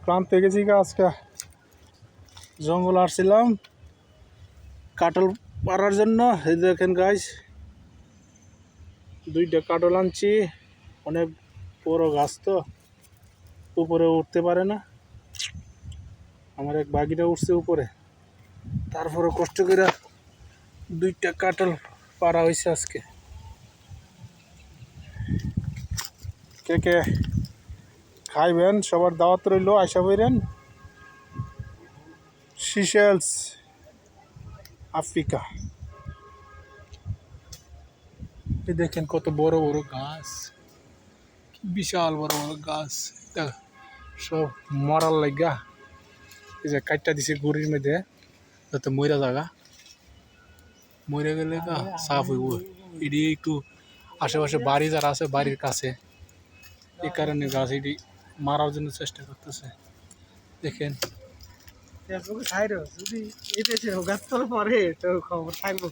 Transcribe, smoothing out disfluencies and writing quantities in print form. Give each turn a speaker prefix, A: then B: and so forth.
A: ক্লান্ত হয়ে গেছি আজকে জঙ্গল আসছিলাম কাটল পাড়ার জন্য। এই দেখেন গাইস, দুইটা কাটল আনছি। অনেক বড় গাছ তো, উপরে উঠতে পারে না। আমার এক বাগিটা উঠছে উপরে, তারপরে কষ্ট করে দুইটা কাটল পাড়া হয়েছে আজকে। কে কে খাইবেন সবার দাওয়াত রইল, আশা করেন। Seychelles, Africa. এই দেখেন কত বড় বড় গাছ, বিশাল বড় বড় গাছ। সব মরার লাগা এই যে কাটটা দিছে গুড়ির মধ্যে, যাতে ময়রা জায়গা মরে গেলে সাফ হইব। এটি একটু আশেপাশে বাড়ি যারা আছে বাড়ির কাছে, এই কারণে গাছ এটি মারার জন্য চেষ্টা করতেছে। দেখেন যদি গাছ পরে তো খবর থাকবো।